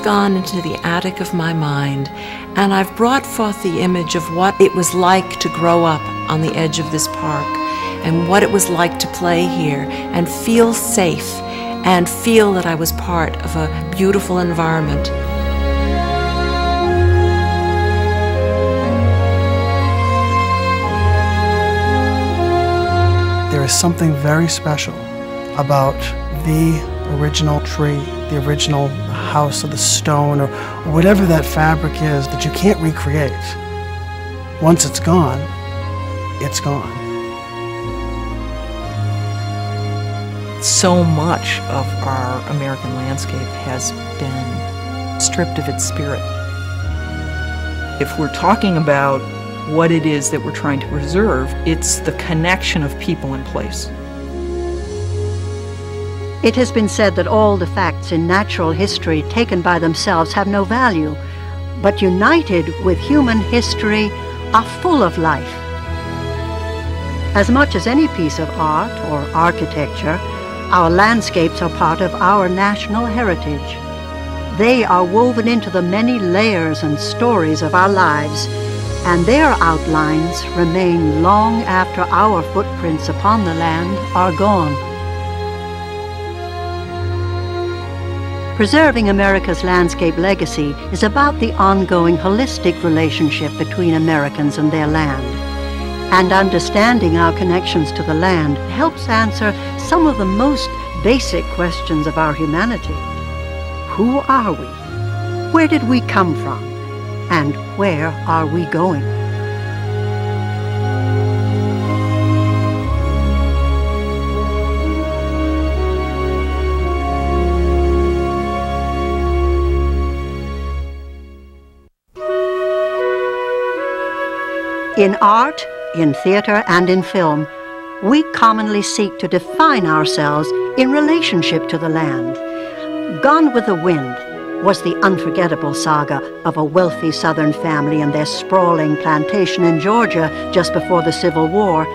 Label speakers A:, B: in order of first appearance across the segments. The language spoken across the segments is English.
A: gone into the attic of my mind, and I've brought forth the image of what it was like to grow up on the edge of this park, and what it was like to play here and feel safe and feel that I was part of a beautiful environment.
B: There is something very special about the original tree, the original house, or the stone, or whatever that fabric is that you can't recreate. Once it's gone, it's gone.
C: So much of our American landscape has been stripped of its spirit. If we're talking about what it is that we're trying to preserve, it's the connection of people and place.
D: It has been said that all the facts in natural history taken by themselves have no value, but united with human history are full of life. As much as any piece of art or architecture, our landscapes are part of our national heritage. They are woven into the many layers and stories of our lives, and their outlines remain long after our footprints upon the land are gone. Preserving America's landscape legacy is about the ongoing holistic relationship between Americans and their land. And understanding our connections to the land helps answer some of the most basic questions of our humanity. Who are we? Where did we come from? And where are we going? In art, in theater, and in film, we commonly seek to define ourselves in relationship to the land. Gone with the Wind was the unforgettable saga of a wealthy Southern family and their sprawling plantation in Georgia just before the Civil War,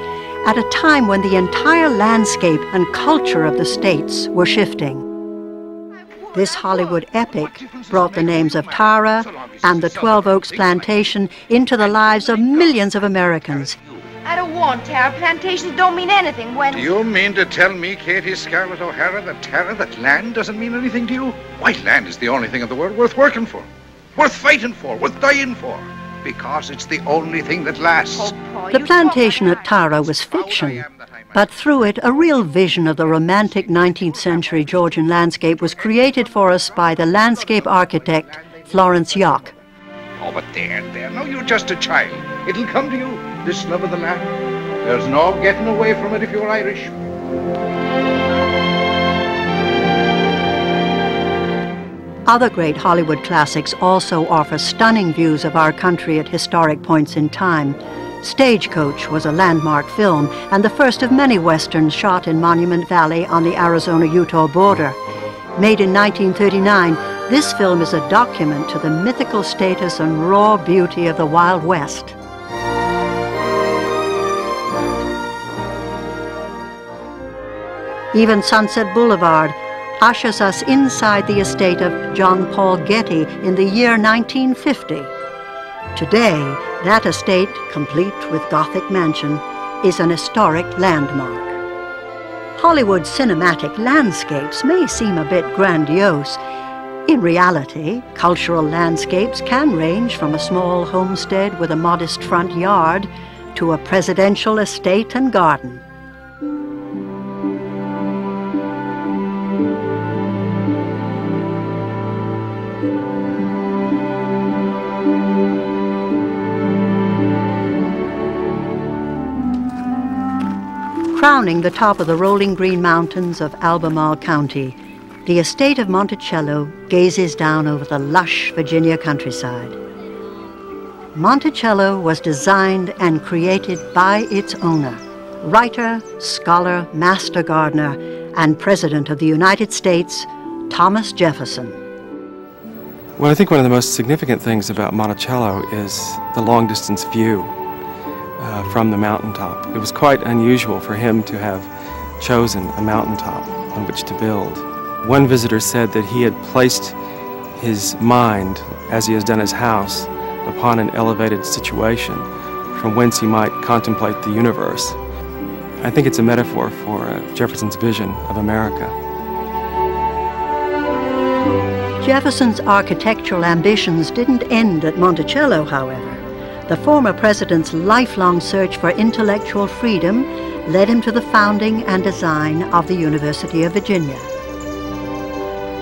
D: at a time when the entire landscape and culture of the states were shifting. This Hollywood epic brought the names of Tara and the 12 Oaks plantation into the lives of millions of Americans.
E: I don't want Tara. Plantations don't mean anything when...
F: Do you mean to tell me, Katie Scarlett O'Hara, that Tara, that land doesn't mean anything to you? Why, land is the only thing in the world worth working for, worth fighting for, worth dying for, because it's the only thing that lasts.
D: The plantation at Tara was fiction, but through it, a real vision of the romantic 19th century Georgian landscape was created for us by the landscape architect Florence Yock.
F: Oh, but there, now you're just a child. It'll come to you, this love of the land. There's no getting away from it if you're Irish.
D: Other great Hollywood classics also offer stunning views of our country at historic points in time. Stagecoach was a landmark film and the first of many westerns shot in Monument Valley on the Arizona-Utah border. Made in 1939, this film is a document to the mythical status and raw beauty of the Wild West. Even Sunset Boulevard ushers us inside the estate of John Paul Getty in the year 1950. Today, that estate, complete with Gothic mansion, is an historic landmark. Hollywood's cinematic landscapes may seem a bit grandiose. In reality, cultural landscapes can range from a small homestead with a modest front yard to a presidential estate and garden. Crowning the top of the rolling green mountains of Albemarle County, the estate of Monticello gazes down over the lush Virginia countryside. Monticello was designed and created by its owner, writer, scholar, master gardener, and President of the United States, Thomas Jefferson.
G: Well, I think one of the most significant things about Monticello is the long-distance view from the mountaintop. It was quite unusual for him to have chosen a mountaintop on which to build. One visitor said that he had placed his mind, as he has done his house, upon an elevated situation from whence he might contemplate the universe. I think it's a metaphor for Jefferson's vision of America.
D: Jefferson's architectural ambitions didn't end at Monticello, however. The former president's lifelong search for intellectual freedom led him to the founding and design of the University of Virginia.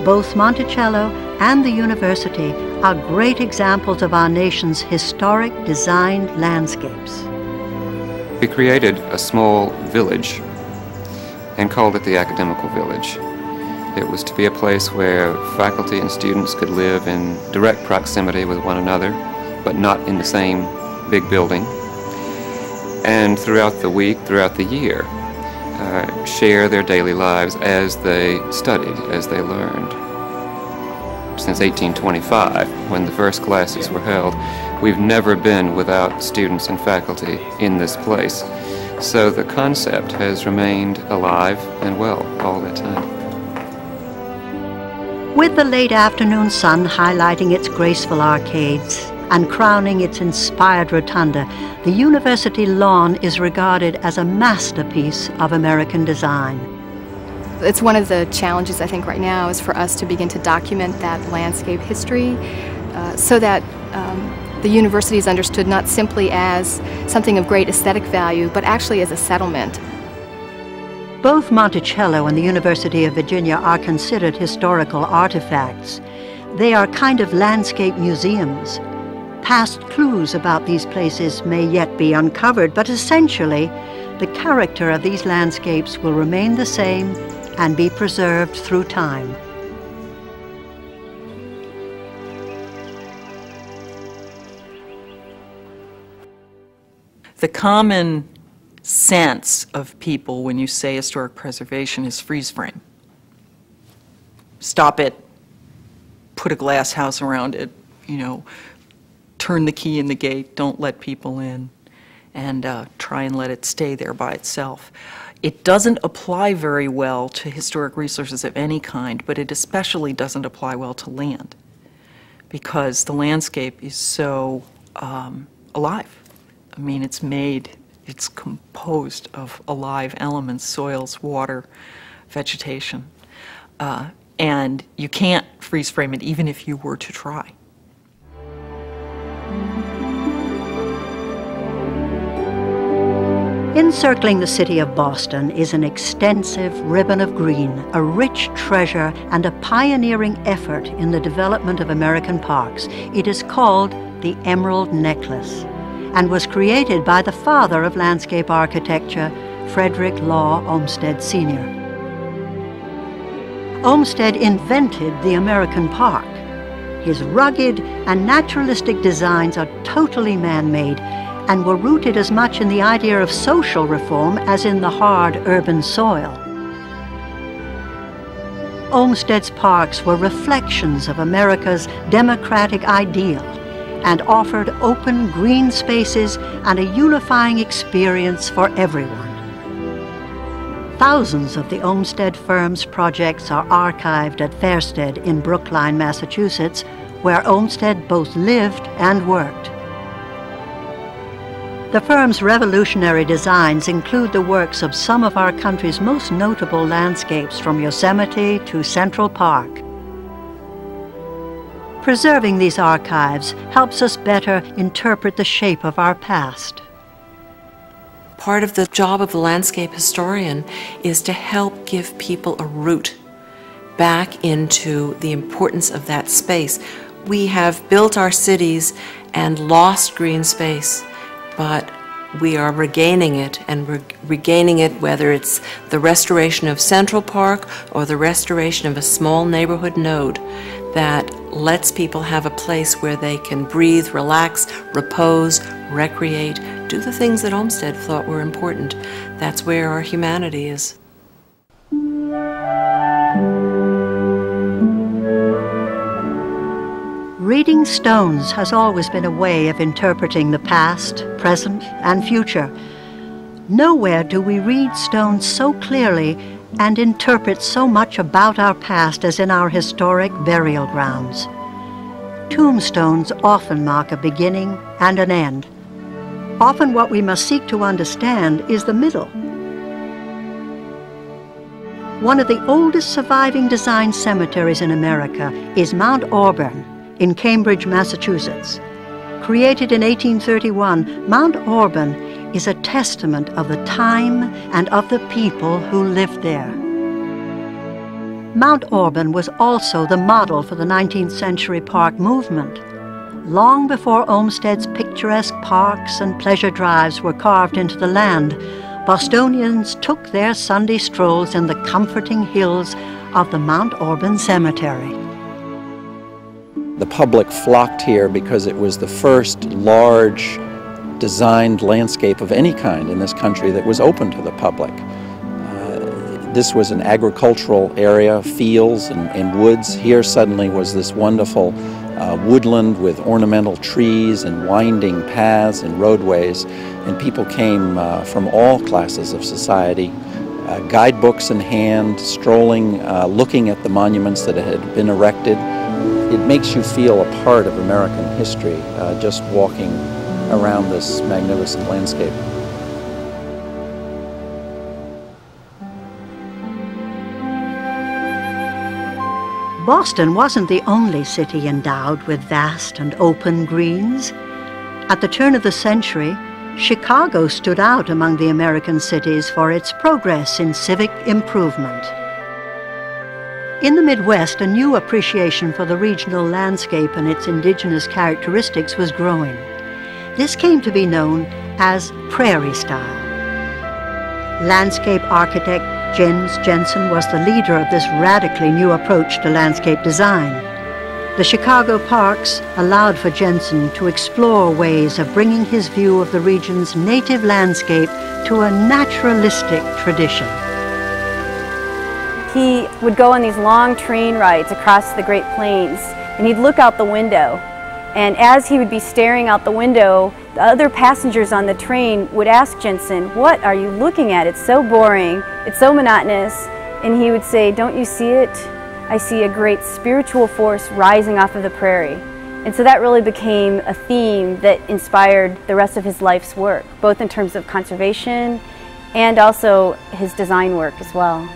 D: Both Monticello and the university are great examples of our nation's historic designed landscapes.
H: We created a small village and called it the Academical Village. It was to be a place where faculty and students could live in direct proximity with one another, but not in the same big building. And throughout the week, throughout the year, share their daily lives as they studied, as they learned. Since 1825, when the first classes were held, we've never been without students and faculty in this place. So the concept has remained alive and well all that time.
D: With the late afternoon sun highlighting its graceful arcades and crowning its inspired rotunda, the university lawn is regarded as a masterpiece of American design.
I: It's one of the challenges, I think, right now is for us to begin to document that landscape history so that the university is understood not simply as something of great aesthetic value, but actually as a settlement.
D: Both Monticello and the University of Virginia are considered historical artifacts. They are kind of landscape museums. Past clues about these places may yet be uncovered, but essentially, the character of these landscapes will remain the same and be preserved through time.
C: The common sense of people when you say historic preservation is freeze frame. Stop it, put a glass house around it, turn the key in the gate, don't let people in, and try and let it stay there by itself. It doesn't apply very well to historic resources of any kind, but it especially doesn't apply well to land, because the landscape is so alive. I mean, it's composed of alive elements, soils, water, vegetation, and you can't freeze frame it even if you were to try.
D: Encircling the city of Boston is an extensive ribbon of green, a rich treasure and a pioneering effort in the development of American parks. It is called the Emerald Necklace and was created by the father of landscape architecture, Frederick Law Olmsted Sr. Olmsted invented the American park. His rugged and naturalistic designs are totally man-made and were rooted as much in the idea of social reform as in the hard urban soil. Olmsted's parks were reflections of America's democratic ideal and offered open green spaces and a unifying experience for everyone. Thousands of the Olmsted firm's projects are archived at Fairstead in Brookline, Massachusetts, where Olmsted both lived and worked. The firm's revolutionary designs include the works of some of our country's most notable landscapes, from Yosemite to Central Park. Preserving these archives helps us better interpret the shape of our past.
A: Part of the job of the landscape historian is to help give people a route back into the importance of that space. We have built our cities and lost green space, but we are regaining it, and regaining it whether it's the restoration of Central Park or the restoration of a small neighborhood node that lets people have a place where they can breathe, relax, repose, recreate, do the things that Olmsted thought were important. That's where our humanity is.
D: Reading stones has always been a way of interpreting the past, present, and future. Nowhere do we read stones so clearly and interpret so much about our past as in our historic burial grounds. tombstones often mark a beginning and an end. Often what we must seek to understand is the middle. One of the oldest surviving design cemeteries in America is Mount Auburn in Cambridge, Massachusetts. Created in 1831, Mount Auburn is a testament of the time and of the people who lived there. Mount Auburn was also the model for the 19th century park movement. Long before Olmsted's picturesque parks and pleasure drives were carved into the land, Bostonians took their Sunday strolls in the comforting hills of the Mount Auburn Cemetery.
J: The public flocked here because it was the first large designed landscape of any kind in this country that was open to the public. This was an agricultural area, fields and woods. Here suddenly was this wonderful woodland with ornamental trees and winding paths and roadways, and people came from all classes of society, guidebooks in hand, strolling, looking at the monuments that had been erected. It makes you feel a part of American history just walking around this magnificent landscape.
D: Boston wasn't the only city endowed with vast and open greens. At the turn of the century, Chicago stood out among the American cities for its progress in civic improvement. In the Midwest, a new appreciation for the regional landscape and its indigenous characteristics was growing. This came to be known as prairie style. Landscape architect Jens Jensen was the leader of this radically new approach to landscape design. The Chicago parks allowed for Jensen to explore ways of bringing his view of the region's native landscape to a naturalistic tradition.
K: He would go on these long train rides across the Great Plains, and he'd look out the window. And as he would be staring out the window, the other passengers on the train would ask Jensen, "What are you looking at? It's so boring, it's so monotonous." And he would say, "Don't you see it? I see a great spiritual force rising off of the prairie." And so that really became a theme that inspired the rest of his life's work, both in terms of conservation and also his design work as well.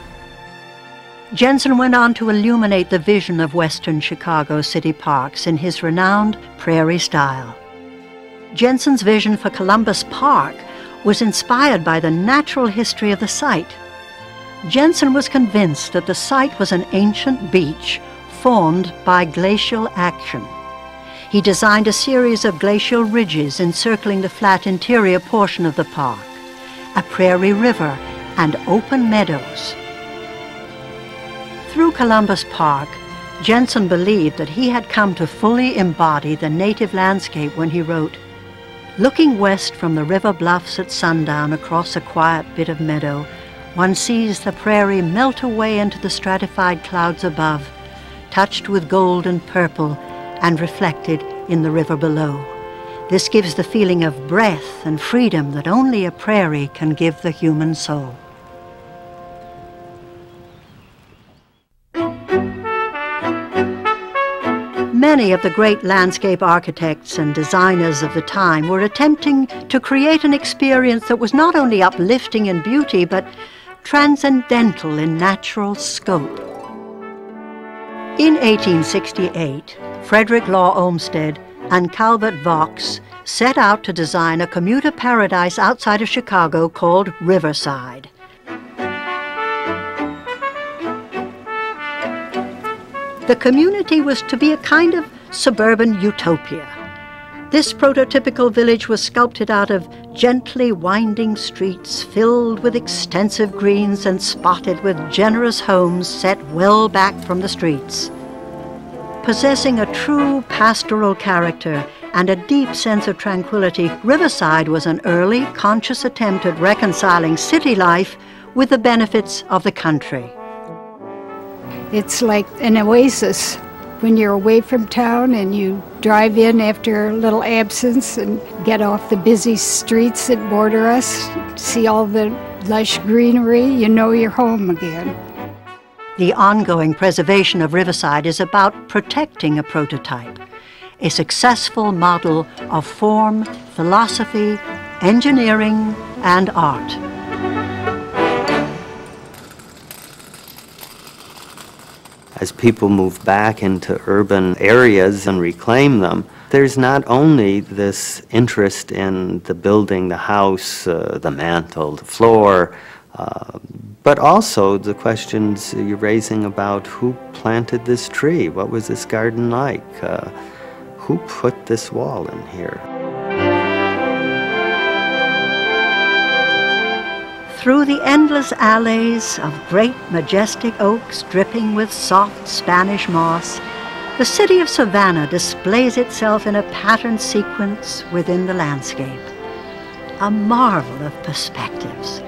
D: Jensen went on to illuminate the vision of Western Chicago city parks in his renowned prairie style. Jensen's vision for Columbus Park was inspired by the natural history of the site. Jensen was convinced that the site was an ancient beach formed by glacial action. He designed a series of glacial ridges encircling the flat interior portion of the park, a prairie river, and open meadows. Through Columbus Park, Jensen believed that he had come to fully embody the native landscape when he wrote, "Looking west from the river bluffs at sundown across a quiet bit of meadow, one sees the prairie melt away into the stratified clouds above, touched with gold and purple and reflected in the river below. This gives the feeling of breath and freedom that only a prairie can give the human soul." Many of the great landscape architects and designers of the time were attempting to create an experience that was not only uplifting in beauty, but transcendental in natural scope. In 1868, Frederick Law Olmsted and Calvert Vaux set out to design a commuter paradise outside of Chicago called Riverside. The community was to be a kind of suburban utopia. This prototypical village was sculpted out of gently winding streets filled with extensive greens and spotted with generous homes set well back from the streets. Possessing a true pastoral character and a deep sense of tranquility, Riverside was an early, conscious attempt at reconciling city life with the benefits of the country.
L: It's like an oasis when you're away from town and you drive in after a little absence and get off the busy streets that border us, see all the lush greenery, you know you're home again.
D: The ongoing preservation of Riverside is about protecting a prototype. a successful model of form, philosophy, engineering, and art.
M: As people move back into urban areas and reclaim them, there's not only this interest in the building, the house, the mantle, the floor, but also the questions you're raising about who planted this tree, what was this garden like, who put this wall in here.
D: Through the endless alleys of great majestic oaks dripping with soft Spanish moss, the city of Savannah displays itself in a patterned sequence within the landscape. A marvel of perspectives.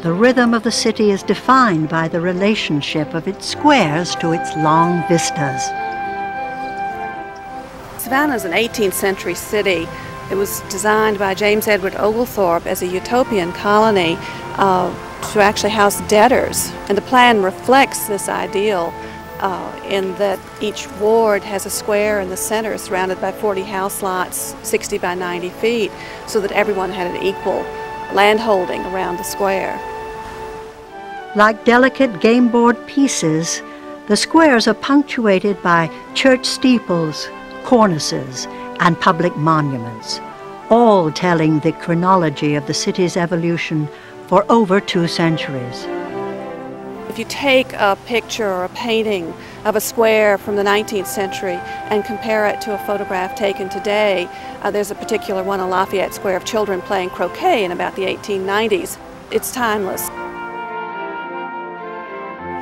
D: The rhythm of the city is defined by the relationship of its squares to its long vistas.
N: Savannah is an 18th century city. It was designed by James Edward Oglethorpe as a utopian colony to actually house debtors. And the plan reflects this ideal in that each ward has a square in the center surrounded by 40 house lots, 60 by 90 feet, so that everyone had an equal landholding around the square.
D: Like delicate game board pieces, the squares are punctuated by church steeples, cornices, and public monuments, all telling the chronology of the city's evolution for over 2 centuries.
N: If you take a picture or a painting of a square from the 19th century and compare it to a photograph taken today, there's a particular one, a Lafayette Square of children playing croquet in about the 1890s. It's timeless.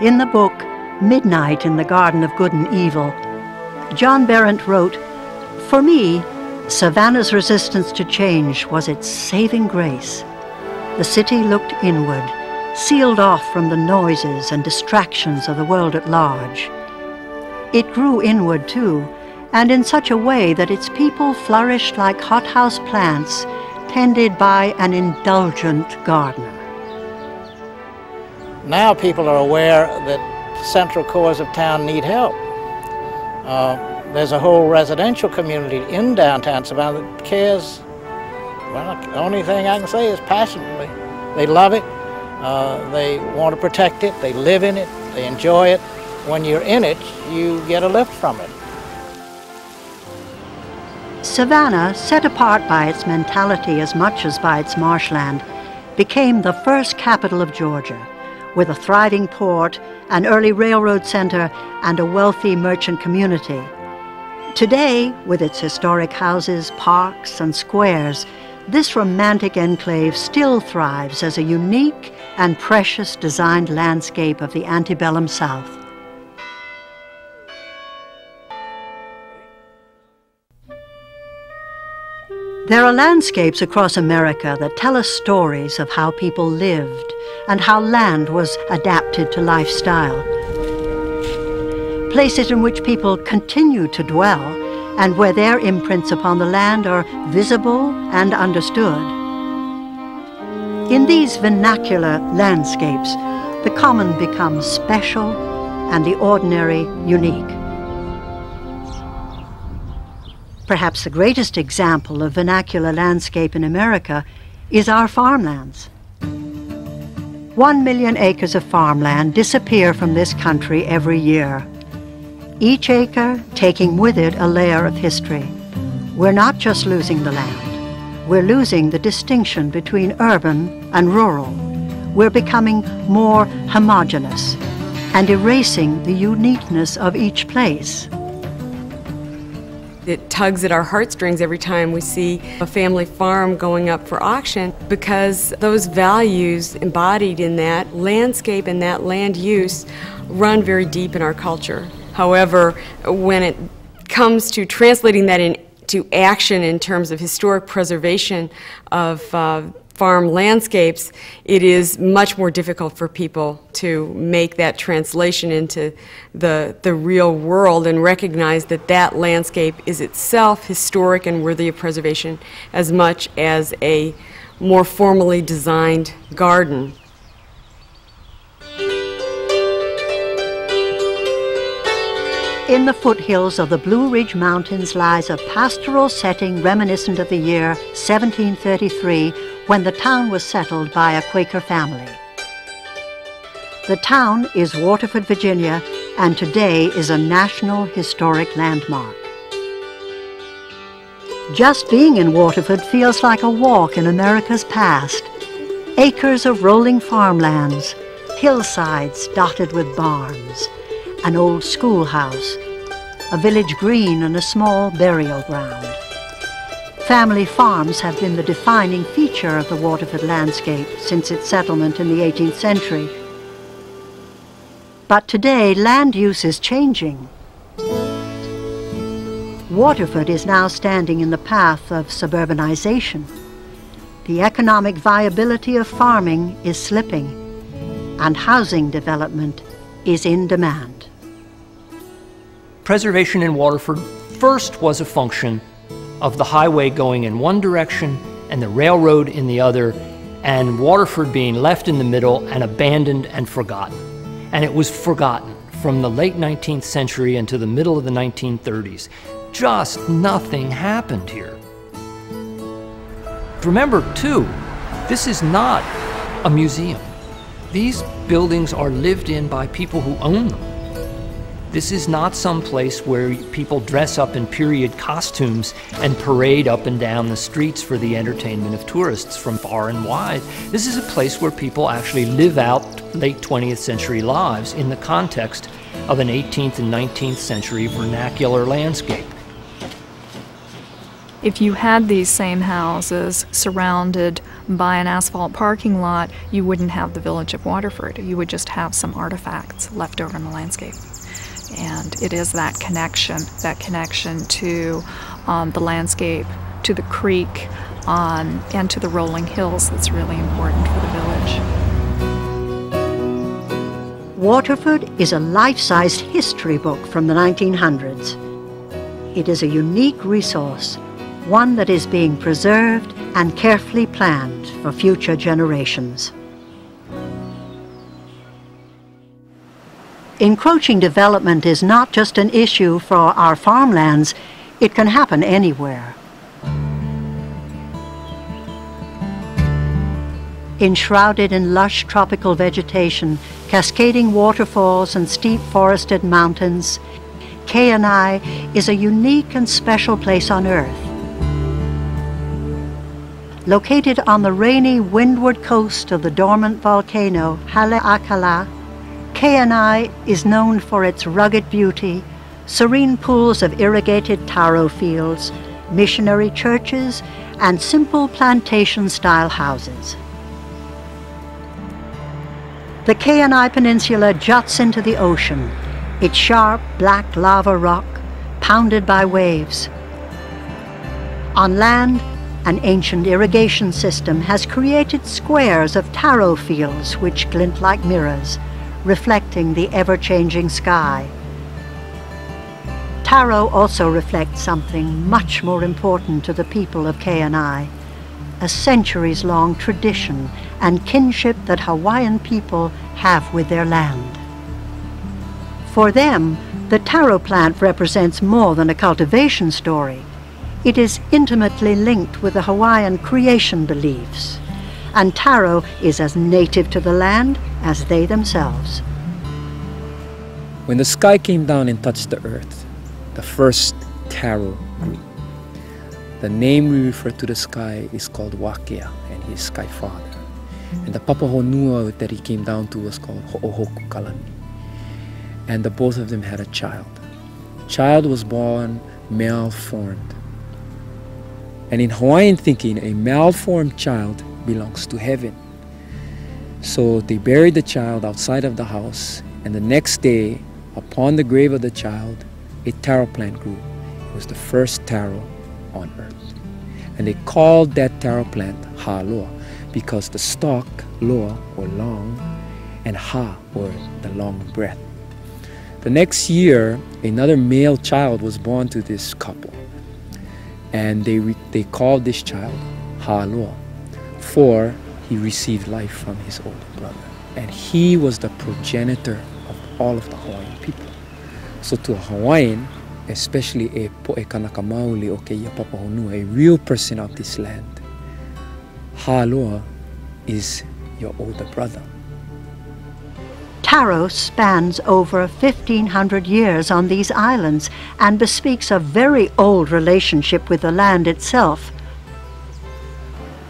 D: In the book, Midnight in the Garden of Good and Evil, John Berendt wrote, "For me, Savannah's resistance to change was its saving grace. The city looked inward, sealed off from the noises and distractions of the world at large. It grew inward too, and in such a way that its people flourished like hothouse plants tended by an indulgent gardener."
O: Now people are aware that central cores of town need help. There's a whole residential community in downtown Savannah that cares, well, the only thing I can say is passionately. They love it, they want to protect it, they live in it, they enjoy it. When you're in it, you get a lift from it.
D: Savannah, set apart by its mentality as much as by its marshland, became the first capital of Georgia, with a thriving port, an early railroad center, and a wealthy merchant community. Today, with its historic houses, parks, and squares, this romantic enclave still thrives as a unique and precious designed landscape of the antebellum South. There are landscapes across America that tell us stories of how people lived and how land was adapted to lifestyle. Places in which people continue to dwell and where their imprints upon the land are visible and understood. In these vernacular landscapes, the common becomes special and the ordinary unique. Perhaps the greatest example of vernacular landscape in America is our farmlands. 1 million acres of farmland disappear from this country every year, each acre taking with it a layer of history. We're not just losing the land, we're losing the distinction between urban and rural. We're becoming more homogeneous and erasing the uniqueness of each place.
A: It tugs at our heartstrings every time we see a family farm going up for auction, because those values embodied in that landscape and that land use run very deep in our culture. However, when it comes to translating that into action in terms of historic preservation of farm landscapes, it is much more difficult for people to make that translation into the real world and recognize that that landscape is itself historic and worthy of preservation as much as a more formally designed garden.
D: In the foothills of the Blue Ridge Mountains lies a pastoral setting reminiscent of the year 1733, when the town was settled by a Quaker family. The town is Waterford, Virginia, and today is a National Historic Landmark. Just being in Waterford feels like a walk in America's past. Acres of rolling farmlands, hillsides dotted with barns, an old schoolhouse, a village green and a small burial ground. Family farms have been the defining feature of the Waterford landscape since its settlement in the 18th century. But today, land use is changing. Waterford is now standing in the path of suburbanization. The economic viability of farming is slipping, and housing development is in demand.
P: Preservation in Waterford first was a function of the highway going in one direction and the railroad in the other, and Waterford being left in the middle and abandoned and forgotten. And it was forgotten from the late 19th century into the middle of the 1930s. Just nothing happened here. Remember, too, this is not a museum. These buildings are lived in by people who own them. This is not some place where people dress up in period costumes and parade up and down the streets for the entertainment of tourists from far and wide. This is a place where people actually live out late 20th century lives in the context of an 18th and 19th century vernacular landscape.
Q: If you had these same houses surrounded by an asphalt parking lot, you wouldn't have the village of Waterford. You would just have some artifacts left over in the landscape. And it is that connection to the landscape, to the creek, and to the rolling hills that's really important for the village.
D: Waterford is a life-sized history book from the 1900s. It is a unique resource, one that is being preserved and carefully planned for future generations. Encroaching development is not just an issue for our farmlands, it can happen anywhere. Enshrouded in lush tropical vegetation, cascading waterfalls and steep forested mountains, K&I is a unique and special place on Earth. Located on the rainy windward coast of the dormant volcano Haleakala, K&I is known for its rugged beauty, serene pools of irrigated taro fields, missionary churches, and simple plantation-style houses. The K&I Peninsula juts into the ocean, its sharp black lava rock pounded by waves. On land, an ancient irrigation system has created squares of taro fields which glint like mirrors, reflecting the ever-changing sky. Taro also reflects something much more important to the people of K&I, a centuries-long tradition and kinship that Hawaiian people have with their land. For them, the taro plant represents more than a cultivation story. It is intimately linked with the Hawaiian creation beliefs, and taro is as native to the land as they themselves.
R: When the sky came down and touched the earth, the first taro grew. The name we refer to the sky is called Wakea, and he is Sky Father. And the Papahonua that he came down to was called Ho'ohoku Kalani. And the both of them had a child. The child was born malformed. And in Hawaiian thinking, a malformed child belongs to heaven. So they buried the child outside of the house, and the next day, upon the grave of the child, a taro plant grew. It was the first taro on earth. And they called that taro plant Ha'aloa because the stalk, loa, were long, and ha were the long breath. The next year, another male child was born to this couple. And they called this child Ha'aloa, for he received life from his older brother. And he was the progenitor of all of the Hawaiian people. So to a Hawaiian, especially a po'ekanaka maoli o ke ia papahonua, a real person of this land, Hāloa is your older brother.
D: Taro spans over 1,500 years on these islands and bespeaks a very old relationship with the land itself,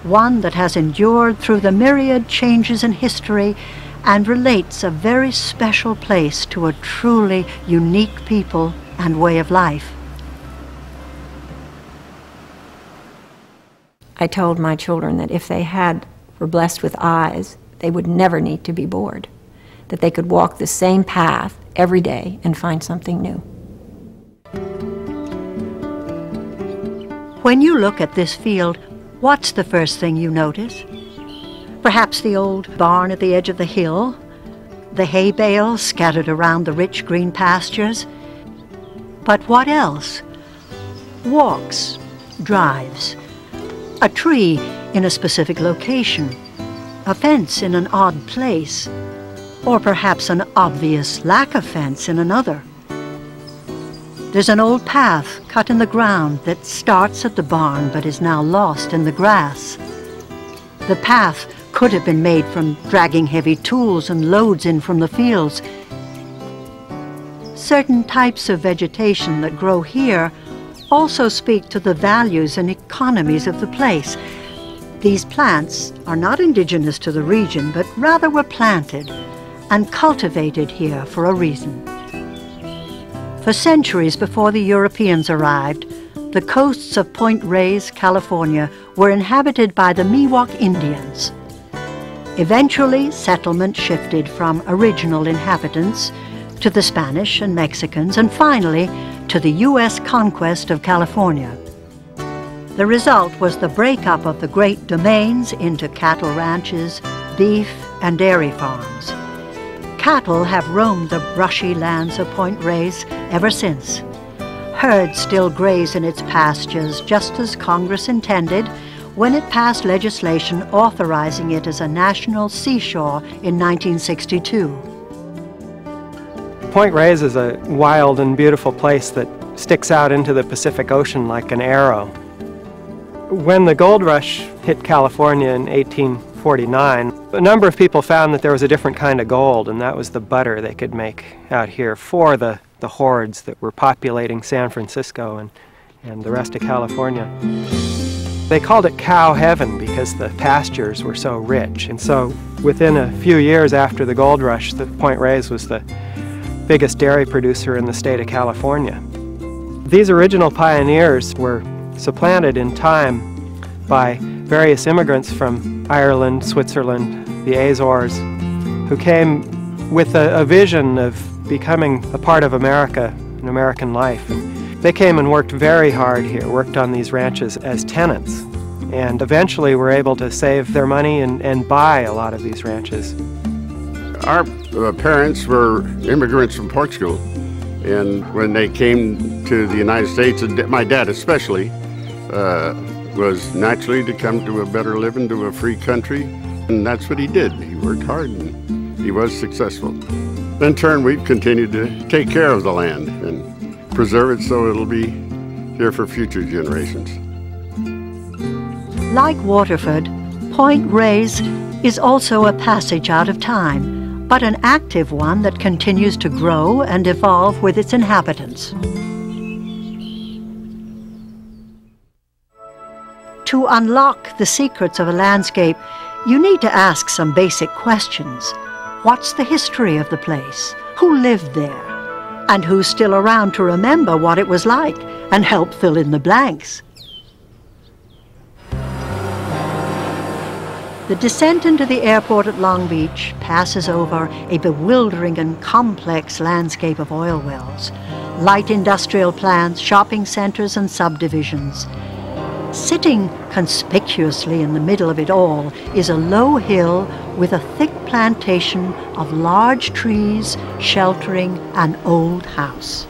D: one that has endured through the myriad changes in history and relates a very special place to a truly unique people and way of life.
S: I told my children that if they were blessed with eyes, they would never need to be bored, that they could walk the same path every day and find something new.
D: When you look at this field, what's the first thing you notice? Perhaps the old barn at the edge of the hill, the hay bales scattered around the rich green pastures. But what else? Walks, drives, a tree in a specific location, a fence in an odd place, or perhaps an obvious lack of fence in another. There's an old path cut in the ground that starts at the barn but is now lost in the grass. The path could have been made from dragging heavy tools and loads in from the fields. Certain types of vegetation that grow here also speak to the values and economies of the place. These plants are not indigenous to the region, but rather were planted and cultivated here for a reason. For centuries before the Europeans arrived, the coasts of Point Reyes, California, were inhabited by the Miwok Indians. Eventually, settlement shifted from original inhabitants to the Spanish and Mexicans, and finally to the U.S. conquest of California. The result was the breakup of the great domains into cattle ranches, beef, and dairy farms. Cattle have roamed the brushy lands of Point Reyes ever since. Herds still graze in its pastures, just as Congress intended when it passed legislation authorizing it as a national seashore in 1962.
G: Point Reyes is a wild and beautiful place that sticks out into the Pacific Ocean like an arrow. When the gold rush hit California in 1849, a number of people found that there was a different kind of gold, and that was the butter they could make out here for the hordes that were populating San Francisco and the rest of California. They called it cow heaven because the pastures were so rich. And so within a few years after the gold rush, the Point Reyes was the biggest dairy producer in the state of California. These original pioneers were supplanted in time by various immigrants from Ireland, Switzerland, the Azores, who came with a vision of becoming a part of America and American life. And they came and worked very hard here, worked on these ranches as tenants, and eventually were able to save their money and buy a lot of these ranches.
T: Our parents were immigrants from Portugal, and when they came to the United States, and my dad especially, was naturally to come to a better living, to a free country, and that's what he did. He worked hard and he was successful. In turn, we've continued to take care of the land and preserve it so it'll be here for future generations.
D: Like Waterford, Point Reyes is also a passage out of time, but an active one that continues to grow and evolve with its inhabitants. To unlock the secrets of a landscape, you need to ask some basic questions. What's the history of the place? Who lived there? And who's still around to remember what it was like and help fill in the blanks? The descent into the airport at Long Beach passes over a bewildering and complex landscape of oil wells, light industrial plants, shopping centers, and subdivisions. Sitting conspicuously in the middle of it all is a low hill with a thick plantation of large trees sheltering an old house.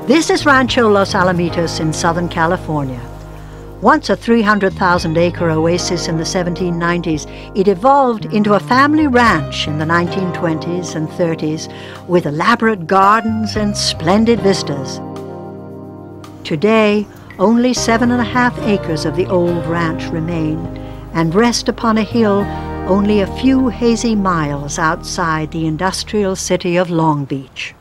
D: This is Rancho Los Alamitos in Southern California. Once a 300,000-acre oasis in the 1790s, it evolved into a family ranch in the 1920s and 30s with elaborate gardens and splendid vistas. Today, only 7.5 acres of the old ranch remain and rest upon a hill only a few hazy miles outside the industrial city of Long Beach.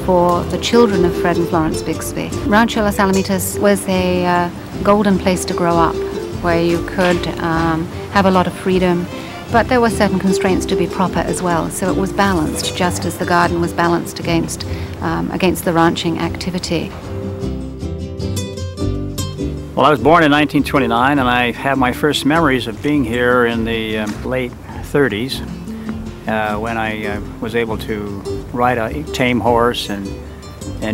U: For the children of Fred and Florence Bixby, Rancho Los Alamitos was a golden place to grow up, where you could have a lot of freedom, but there were certain constraints to be proper as well, so it was balanced, just as the garden was balanced against the ranching activity.
V: Well, I was born in 1929, and I have my first memories of being here in the late 30s, when I was able to ride a tame horse and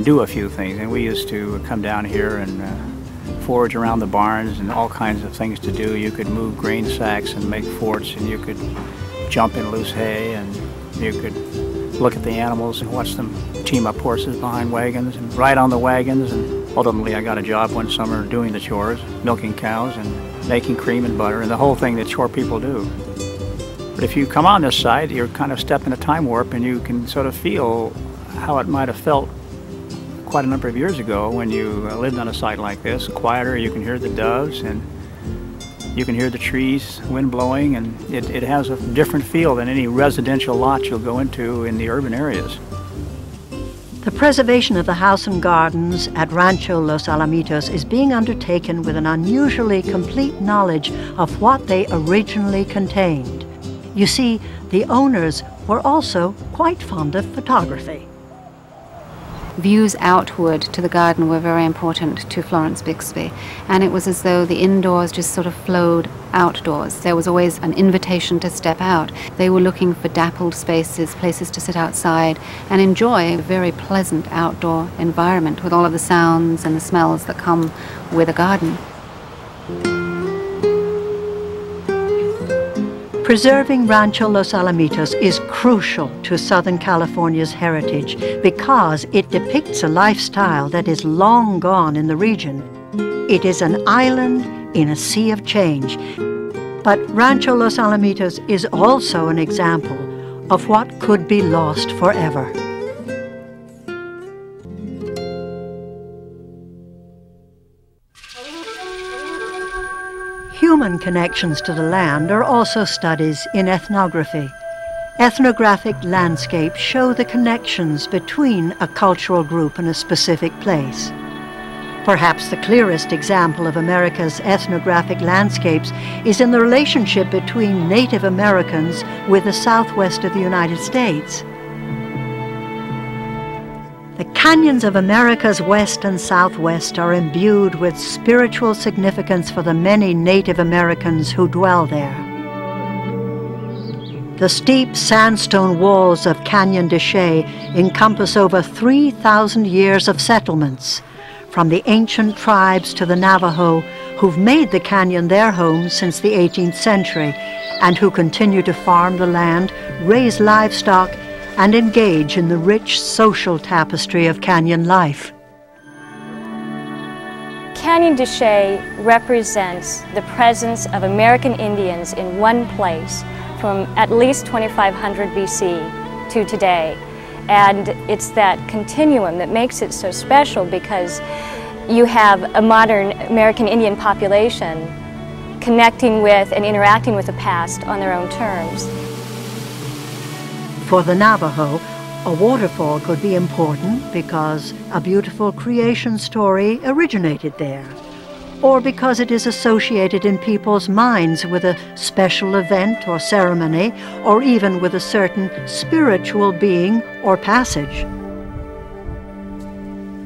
V: do a few things. And we used to come down here and forage around the barns and all kinds of things to do. You could move grain sacks and make forts, and you could jump in loose hay, and you could look at the animals and watch them team up horses behind wagons and ride on the wagons. And ultimately I got a job one summer doing the chores, milking cows and making cream and butter and the whole thing that shore people do. But if you come on this side, you're kind of stuck in a time warp, and you can sort of feel how it might have felt quite a number of years ago when you lived on a site like this. Quieter, you can hear the doves, and you can hear the trees, wind blowing, and it has a different feel than any residential lot you'll go into in the urban areas.
D: The preservation of the house and gardens at Rancho Los Alamitos is being undertaken with an unusually complete knowledge of what they originally contained. You see, the owners were also quite fond of photography.
U: Views outward to the garden were very important to Florence Bixby, and it was as though the indoors just sort of flowed outdoors. There was always an invitation to step out. They were looking for dappled spaces, places to sit outside and enjoy a very pleasant outdoor environment with all of the sounds and the smells that come with a garden.
D: Preserving Rancho Los Alamitos is crucial to Southern California's heritage because it depicts a lifestyle that is long gone in the region. It is an island in a sea of change. But Rancho Los Alamitos is also an example of what could be lost forever. Human connections to the land are also studies in ethnography. Ethnographic landscapes show the connections between a cultural group and a specific place. Perhaps the clearest example of America's ethnographic landscapes is in the relationship between Native Americans with the southwest of the United States. The canyons of America's west and southwest are imbued with spiritual significance for the many Native Americans who dwell there. The steep sandstone walls of Canyon de Chelly encompass over 3,000 years of settlements, from the ancient tribes to the Navajo, who've made the canyon their home since the 18th century, and who continue to farm the land, raise livestock, and engage in the rich social tapestry of canyon life.
W: Canyon de Chelly represents the presence of American Indians in one place from at least 2500 BC to today. And it's that continuum that makes it so special, because you have a modern American Indian population connecting with and interacting with the past on their own terms.
D: For the Navajo, a waterfall could be important because a beautiful creation story originated there, or because it is associated in people's minds with a special event or ceremony, or even with a certain spiritual being or passage.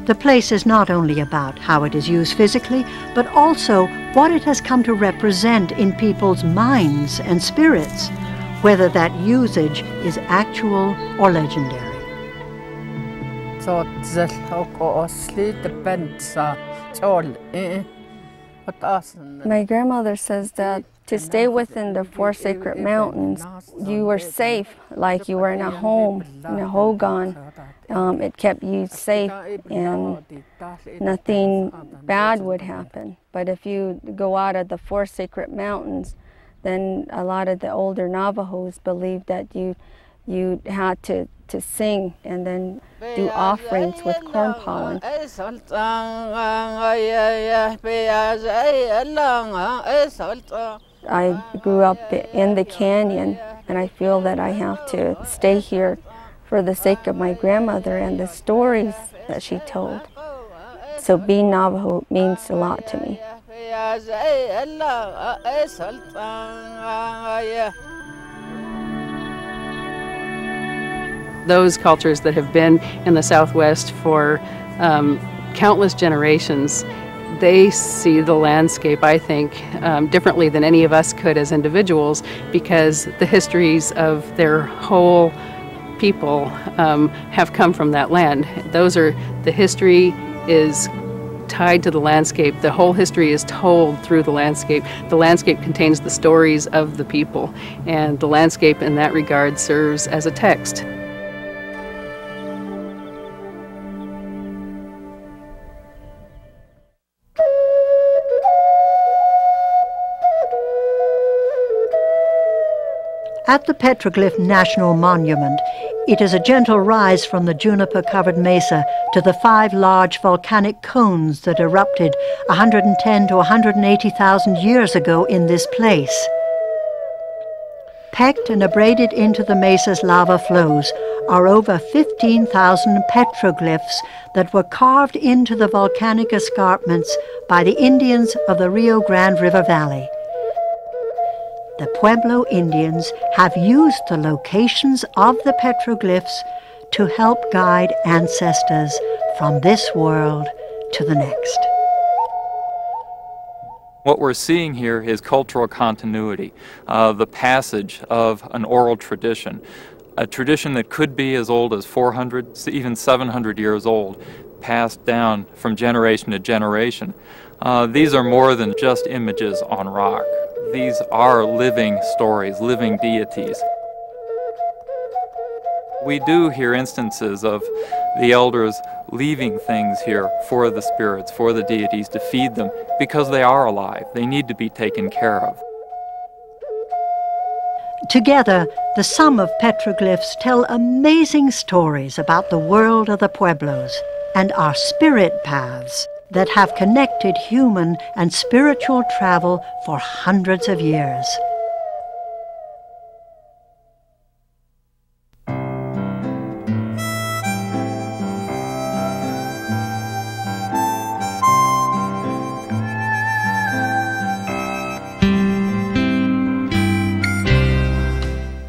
D: The place is not only about how it is used physically, but also what it has come to represent in people's minds and spirits, whether that usage is actual or legendary.
X: My grandmother says that to stay within the four sacred mountains, you were safe, like you were in a home, in a hogan, It kept you safe and nothing bad would happen. But if you go out of the four sacred mountains, then a lot of the older Navajos believed that you had to sing and then do offerings with corn pollen. I grew up in the canyon, and I feel that I have to stay here for the sake of my grandmother and the stories that she told. So being Navajo means a lot to me.
B: Those cultures that have been in the Southwest for countless generations, they see the landscape, I think, differently than any of us could as individuals, because the histories of their whole people have come from that land. The history is tied to the landscape. The whole history is told through the landscape. The landscape contains the stories of the people, and the landscape in that regard serves as a text.
D: At the Petroglyph National Monument, it is a gentle rise from the juniper-covered mesa to the 5 large volcanic cones that erupted 110 to 180,000 years ago in this place. Pecked and abraded into the mesa's lava flows are over 15,000 petroglyphs that were carved into the volcanic escarpments by the Indians of the Rio Grande River Valley. The Pueblo Indians have used the locations of the petroglyphs to help guide ancestors from this world to the next.
E: What we're seeing here is cultural continuity, the passage of an oral tradition, a tradition that could be as old as 400, even 700 years old, passed down from generation to generation. These are more than just images on rock. These are living stories, living deities. We do hear instances of the elders leaving things here for the spirits, for the deities, to feed them, because they are alive. They need to be taken care of.
D: Together, the sum of petroglyphs tell amazing stories about the world of the Pueblos and our spirit paths that have connected human and spiritual travel for hundreds of years.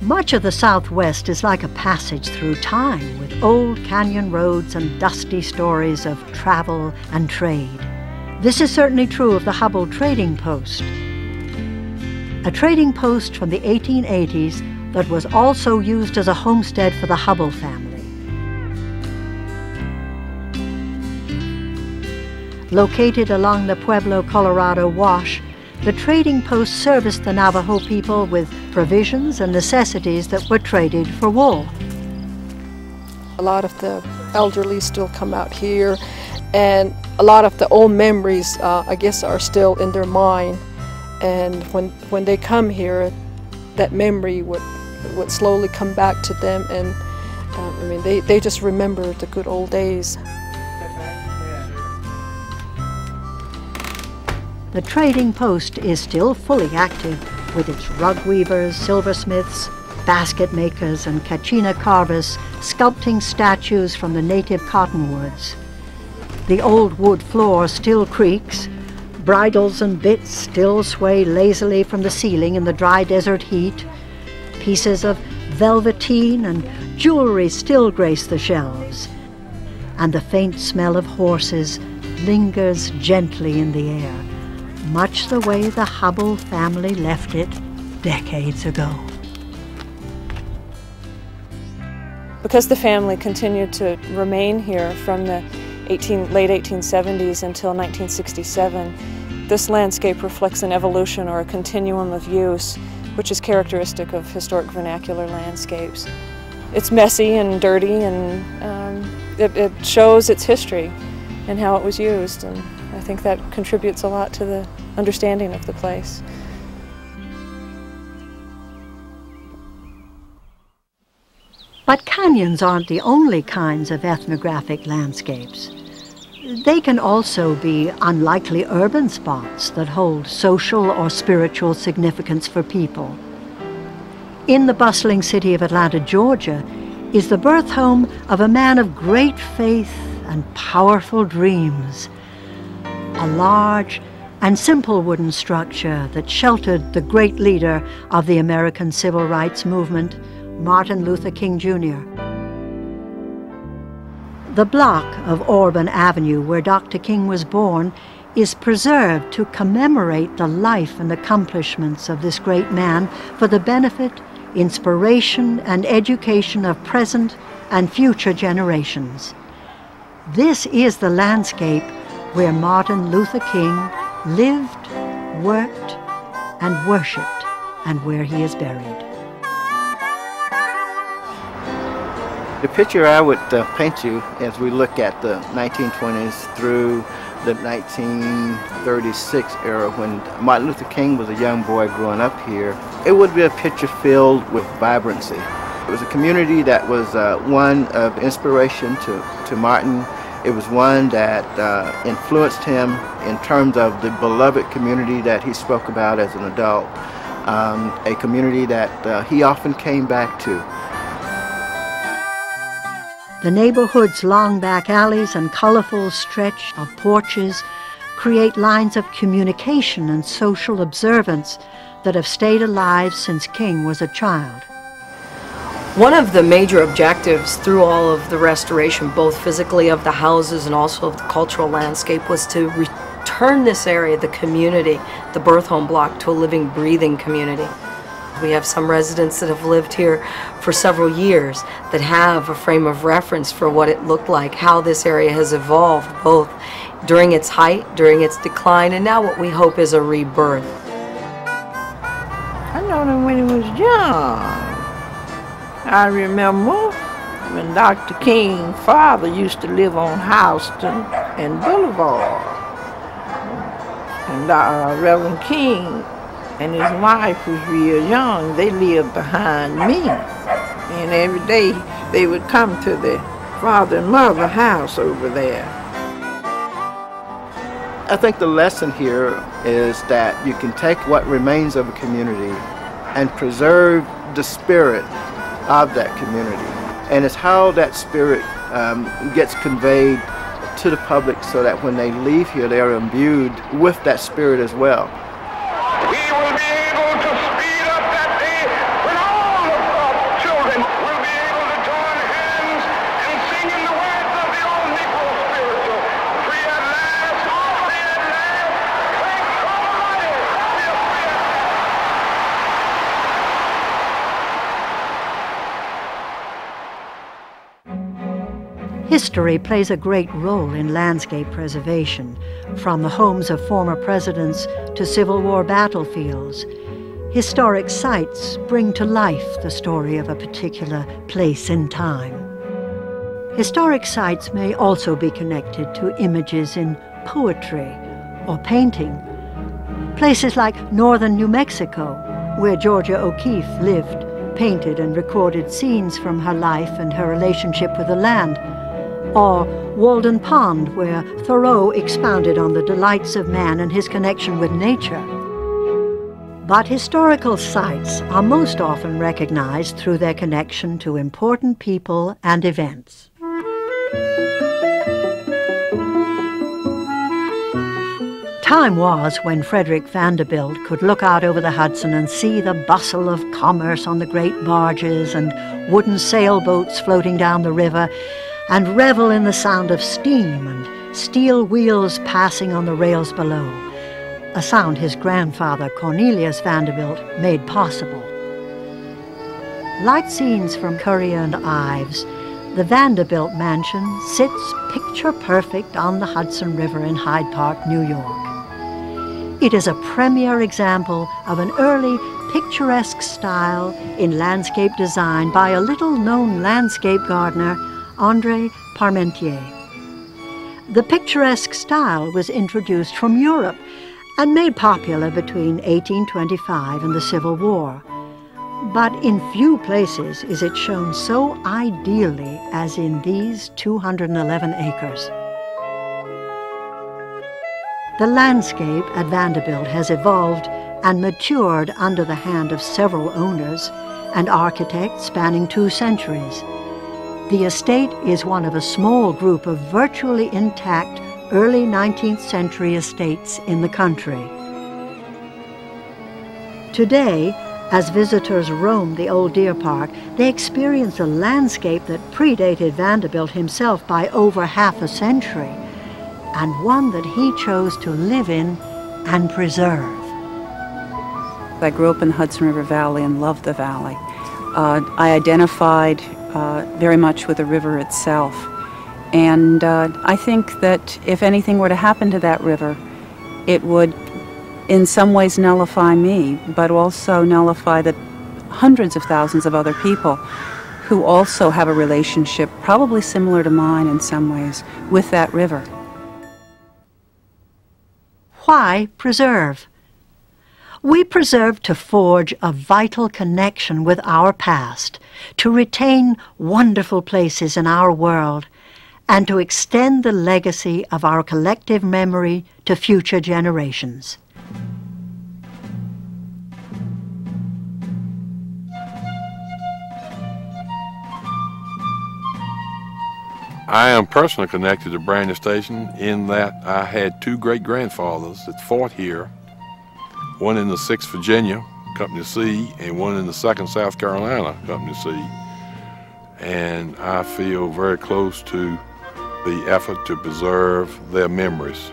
D: Much of the Southwest is like a passage through time, with old canyon roads and dusty stories of travel and trade. This is certainly true of the Hubbell Trading Post, a trading post from the 1880s that was also used as a homestead for the Hubbell family. Located along the Pueblo-Colorado Wash, the trading post serviced the Navajo people with provisions and necessities that were traded for wool.
F: A lot of the elderly still come out here, and a lot of the old memories, I guess, are still in their mind. And when they come here, that memory would slowly come back to them, and I mean, they just remember the good old days.
D: The trading post is still fully active, with its rug weavers, silversmiths, basket makers, and kachina carvers sculpting statues from the native cottonwoods. The old wood floor still creaks, bridles and bits still sway lazily from the ceiling in the dry desert heat, pieces of velveteen and jewelry still grace the shelves, and the faint smell of horses lingers gently in the air, much the way the Hubbell family left it decades ago.
H: Because the family continued to remain here from the late 1870s until 1967, this landscape reflects an evolution or a continuum of use, which is characteristic of historic vernacular landscapes. It's messy and dirty, and it shows its history and how it was used, and I think that contributes a lot to the understanding of the place.
D: But canyons aren't the only kinds of ethnographic landscapes. They can also be unlikely urban spots that hold social or spiritual significance for people. In the bustling city of Atlanta, Georgia, is the birth home of a man of great faith and powerful dreams. A large and simple wooden structure that sheltered the great leader of the American Civil Rights Movement, Martin Luther King Jr. The block of Auburn Avenue where Dr. King was born is preserved to commemorate the life and accomplishments of this great man for the benefit, inspiration, and education of present and future generations. This is the landscape where Martin Luther King lived, worked, and worshipped, and where he is buried.
C: The picture I would paint you as we look at the 1920s through the 1936 era when Martin Luther King was a young boy growing up here, it would be a picture filled with vibrancy. It was a community that was one of inspiration to Martin. It was one that influenced him in terms of the beloved community that he spoke about as an adult, a community that he often came back to.
D: The neighborhood's long back alleys and colorful stretch of porches create lines of communication and social observance that have stayed alive since King was a child.
I: One of the major objectives through all of the restoration, both physically of the houses and also of the cultural landscape, was to return this area, the community, the birth home block, to a living, breathing community. We have some residents that have lived here for several years that have a frame of reference for what it looked like, how this area has evolved, both during its height, during its decline, and now what we hope is a rebirth.
J: I know him when he was young. I remember when Dr. King's father used to live on Houston and Boulevard. And Reverend King and his wife was real young. They lived behind me. And every day they would come to the father and mother house over there.
C: I think the lesson here is that you can take what remains of a community and preserve the spirit of that community. And it's how that spirit gets conveyed to the public so that when they leave here, they are imbued with that spirit as well.
K: We will be able to speed up that day when all of our children will be able to join hands and sing in the words of the old Negro spiritual. Free at last, free at last, thanks Almighty, we are free at
D: last. History plays a great role in landscape preservation, from the homes of former presidents to Civil War battlefields. Historic sites bring to life the story of a particular place in time. Historic sites may also be connected to images in poetry or painting. Places like northern New Mexico, where Georgia O'Keeffe lived, painted and recorded scenes from her life and her relationship with the land. Or Walden Pond, where Thoreau expounded on the delights of man and his connection with nature. But historical sites are most often recognized through their connection to important people and events. Time was when Frederick Vanderbilt could look out over the Hudson and see the bustle of commerce on the great barges and wooden sailboats floating down the river, and revel in the sound of steam and steel wheels passing on the rails below, a sound his grandfather Cornelius Vanderbilt made possible. Like scenes from Currier and Ives, the Vanderbilt mansion sits picture-perfect on the Hudson River in Hyde Park, New York. It is a premier example of an early picturesque style in landscape design by a little-known landscape gardener, André Parmentier. The picturesque style was introduced from Europe and made popular between 1825 and the Civil War. But in few places is it shown so ideally as in these 211 acres. The landscape at Vanderbilt has evolved and matured under the hand of several owners and architects spanning 2 centuries. The estate is one of a small group of virtually intact early 19th century estates in the country. Today, as visitors roam the old deer park, they experience a landscape that predated Vanderbilt himself by over half a century, and one that he chose to live in and preserve.
L: I grew up in the Hudson River Valley and loved the valley. I identified very much with the river itself. And I think that if anything were to happen to that river, it would in some ways nullify me, but also nullify the hundreds of thousands of other people who also have a relationship, probably similar to mine in some ways, with that river.
D: Why preserve? We preserve to forge a vital connection with our past, to retain wonderful places in our world, and to extend the legacy of our collective memory to future generations.
M: I am personally connected to Brandy Station in that I had 2 great-grandfathers that fought here, one in the 6th Virginia, Company C, and one in the 2nd South Carolina, Company C. And I feel very close to the effort to preserve their memories.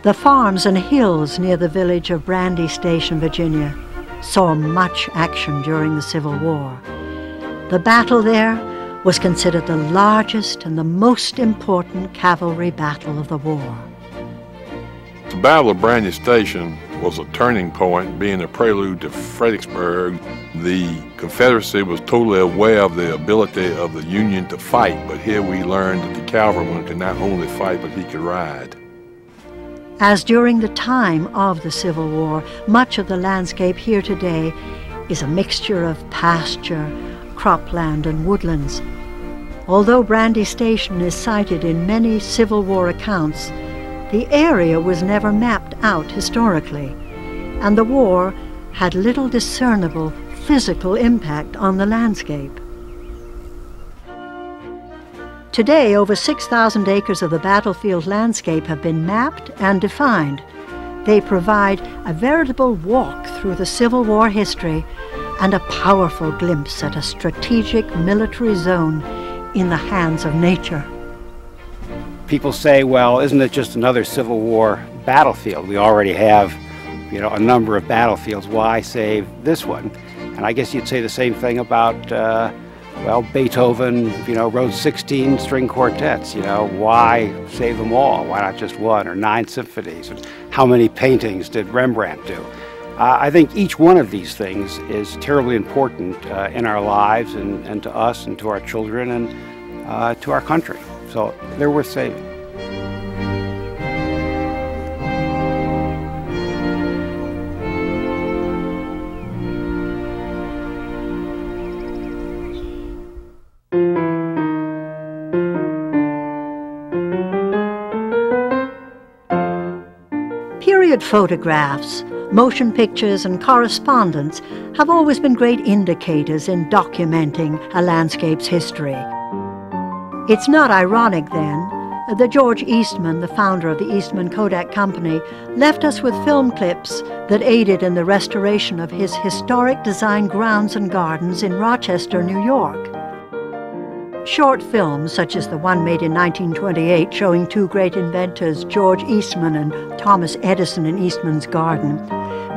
D: The farms and hills near the village of Brandy Station, Virginia, saw much action during the Civil War. The battle there was considered the largest and the most important cavalry battle of the war.
M: The Battle of Brandy Station was a turning point, being a prelude to Fredericksburg. The Confederacy was totally aware of the ability of the Union to fight, but here we learned that the cavalryman could not only fight, but he could ride.
D: As during the time of the Civil War, much of the landscape here today is a mixture of pasture, cropland, and woodlands. Although Brandy Station is cited in many Civil War accounts, the area was never mapped out historically, and the war had little discernible physical impact on the landscape. Today, over 6,000 acres of the battlefield landscape have been mapped and defined. They provide a veritable walk through the Civil War history and a powerful glimpse at a strategic military zone in the hands of nature.
N: People say, well, isn't it just another Civil War battlefield? We already have, a number of battlefields. Why save this one? And I guess you'd say the same thing about, Beethoven, wrote 16 string quartets. Why save them all? Why not just one or 9 symphonies? And how many paintings did Rembrandt do? I think each one of these things is terribly important in our lives and to us and to our children and to our country. So they're worth saving.
D: Period photographs, motion pictures, and correspondence have always been great indicators in documenting a landscape's history. It's not ironic, then, that George Eastman, the founder of the Eastman Kodak Company, left us with film clips that aided in the restoration of his historic design grounds and gardens in Rochester, New York. Short films, such as the one made in 1928 showing 2 great inventors, George Eastman and Thomas Edison in Eastman's garden,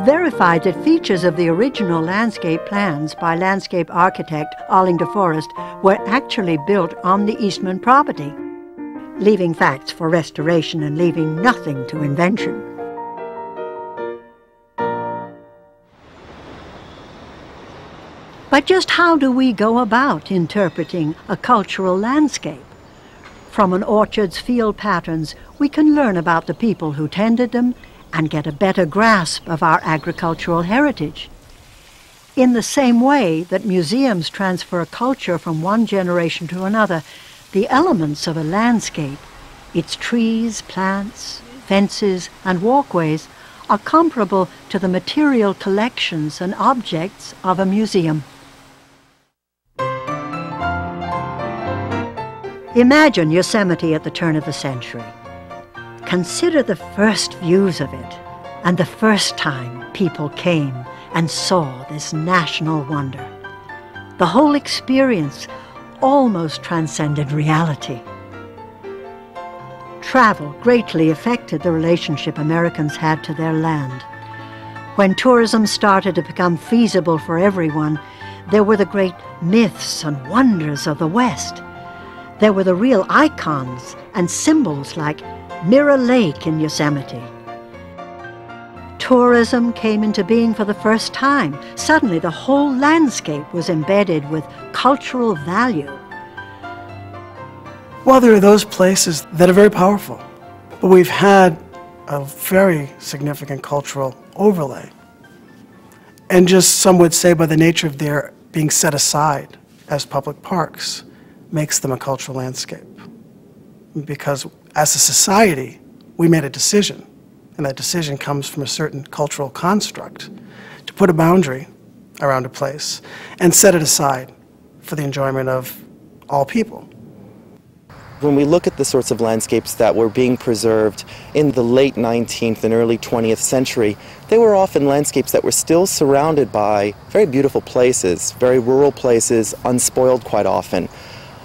D: verified that features of the original landscape plans by landscape architect Olling de Forest were actually built on the Eastman property, leaving facts for restoration and leaving nothing to invention. But just how do we go about interpreting a cultural landscape? From an orchard's field patterns, we can learn about the people who tended them and get a better grasp of our agricultural heritage. In the same way that museums transfer culture from one generation to another, the elements of a landscape, its trees, plants, fences, and walkways, are comparable to the material collections and objects of a museum. Imagine Yosemite at the turn of the century. Consider the first views of it and the first time people came and saw this national wonder. The whole experience almost transcended reality. Travel greatly affected the relationship Americans had to their land. When tourism started to become feasible for everyone, there were the great myths and wonders of the West. There were the real icons and symbols like Mirror Lake in Yosemite. Tourism came into being for the first time. Suddenly, the whole landscape was embedded with cultural value.
A: Well, there are those places that are very powerful, but we've had a very significant cultural overlay. And just some would say by the nature of their being set aside as public parks makes them a cultural landscape. Because as a society, we made a decision, and that decision comes from a certain cultural construct, to put a boundary around a place and set it aside for the enjoyment of all people.
O: When we look at the sorts of landscapes that were being preserved in the late 19th and early 20th century, they were often landscapes that were still surrounded by very beautiful places, very rural places, unspoiled quite often.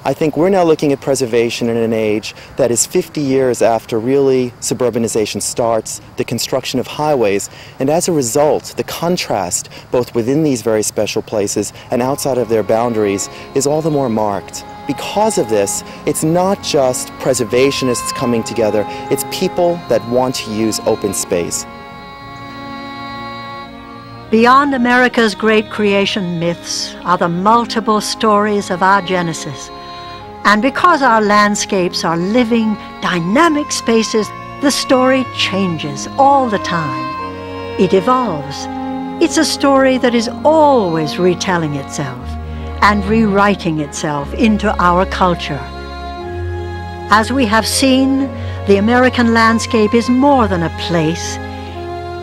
O: I think we're now looking at preservation in an age that is 50 years after really suburbanization starts, the construction of highways, and as a result, the contrast both within these very special places and outside of their boundaries is all the more marked. Because of this, it's not just preservationists coming together, it's people that want to use open space.
D: Beyond America's great creation myths are the multiple stories of our genesis. And because our landscapes are living, dynamic spaces, the story changes all the time. It evolves. It's a story that is always retelling itself and rewriting itself into our culture. As we have seen, the American landscape is more than a place.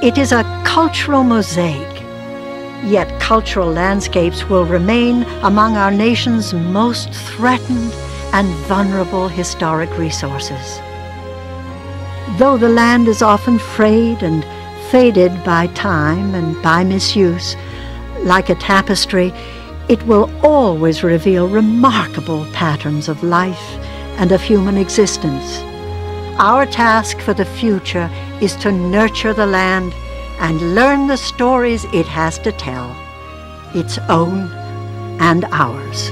D: It is a cultural mosaic. Yet cultural landscapes will remain among our nation's most threatened and vulnerable historic resources. Though the land is often frayed and faded by time and by misuse, like a tapestry, it will always reveal remarkable patterns of life and of human existence. Our task for the future is to nurture the land and learn the stories it has to tell, its own and ours.